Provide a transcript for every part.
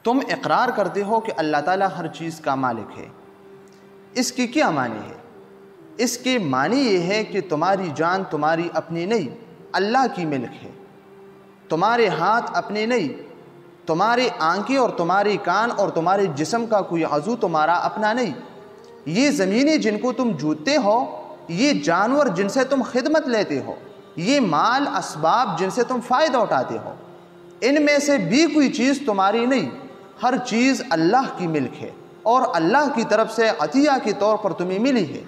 تم اقرار کرتے ہو کہ اللہ تعالیٰ ہر چیز کا مالک ہے، اس کی کیا معنی ہے؟ اس کے معنی یہ ہے کہ تمہاری جان تمہاری اپنی نہیں، اللہ کی ملک ہے۔ تمہارے ہاتھ اپنے نہیں، تمہارے آنکھیں اور تمہارے کان اور تمہارے جسم کا کوئی عضو تمہارا اپنا نہیں۔ یہ زمینیں جن کو تم جوتتے ہو، یہ جانور جن سے تم خدمت لیتے ہو، یہ مال اسباب جن سے تم فائدہ اٹھاتے ہو، ان میں سے بھی کوئی چیز تمہاری نہیں، ہر چیز اللہ کی ملک ہے اور اللہ کی طرف سے عطیہ کے طور پر تمہیں ملی ہے۔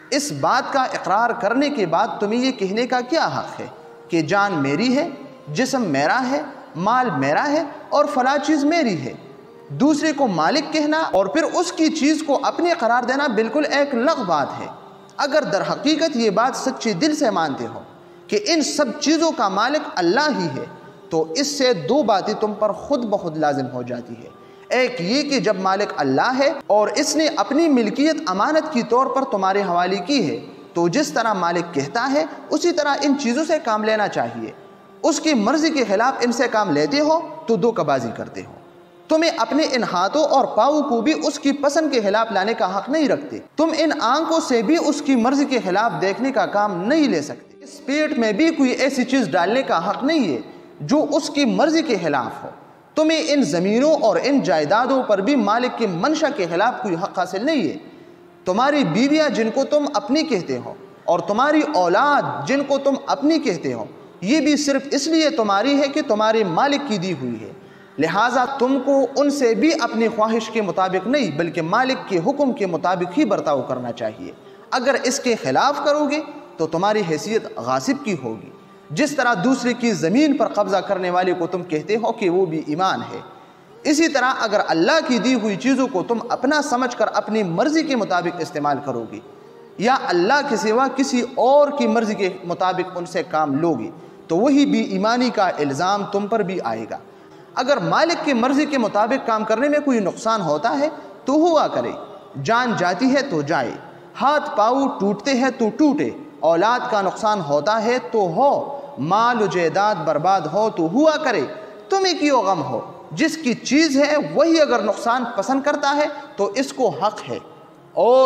اس بات کا اقرار کرنے کے بعد تمہیں یہ کہنے کا کیا حق ہے کہ جان میری ہے، جسم میرا ہے، مال میرا ہے اور فلاں چیز میری ہے؟ دوسرے کو مالک کہنا اور پھر اس کی چیز کو اپنے قرار دینا بالکل ایک لغو بات ہے۔ اگر در حقیقت یہ بات سچے دل سے مانتے ہو کہ ان سب چیزوں کا مالک اللہ ہی ہے، تو اس سے دو باتیں تم پر خود بخود لازم ہو جاتی ہے۔ ایک یہ کہ جب مالک اللہ ہے اور اس نے اپنی ملکیت امانت کی طور پر تمہارے حوالے کی ہے، تو جس طرح مالک کہتا ہے اسی طرح ان چیزوں سے کام لینا چاہیے۔ اس کی مرضی کے خلاف ان سے کام لیتے ہو تو دھوکہ بازی کرتے ہو۔ تمہیں اپنے ان ہاتھوں اور پاؤں کو بھی اس کی پسند کے خلاف لانے کا حق نہیں رکھتے۔ تم ان آنکھوں سے بھی اس کی مرضی کے خلاف دیکھنے کا کام نہیں لے سکتے۔ اس پیٹ میں بھی کوئی ایسی چیز ڈالنے کا حق نہیں ہے جو اس کی مرضی کے خلاف ہو۔ تمہیں ان زمینوں اور ان جائیدادوں پر بھی مالک کی منشا کے خلاف کوئی حق حاصل نہیں ہے۔ تمہاری بیویاں جن کو تم اپنی کہتے ہو اور تمہاری اولاد جن کو تم اپنی کہتے ہو، یہ بھی صرف اس لیے تمہاری ہے کہ تمہارے مالک کی دی ہوئی ہے، لہٰذا تم کو ان سے بھی اپنی خواہش کے مطابق نہیں بلکہ مالک کے حکم کے مطابق ہی برتاؤ کرنا چاہیے۔ اگر اس کے خلاف کرو گے تو تمہاری حیثیت غاصب کی ہوگی۔ جس طرح دوسرے کی زمین پر قبضہ کرنے والے کو تم کہتے ہو کہ وہ بھی ایمان ہے، اسی طرح اگر اللہ کی دی ہوئی چیزوں کو تم اپنا سمجھ کر اپنی مرضی کے مطابق استعمال کرو گے یا اللہ کے سوا کسی اور کی مرضی کے مطابق ان سے کام لو گے، تو وہی بھی ایمانی کا الزام تم پر بھی آئے گا۔ اگر مالک کی مرضی کے مطابق کام کرنے میں کوئی نقصان ہوتا ہے تو ہوا کرے، جان جاتی ہے تو جائے، ہاتھ پاؤں ٹوٹتے ہیں تو ٹوٹے، اولاد کا نقصان ہوتا ہے تو ہو، مال و جائیداد برباد ہو تو ہوا کرے، تمہیں کیوں غم ہو؟ جس کی چیز ہے وہی اگر نقصان پسند کرتا ہے تو اس کو حق ہے۔ اور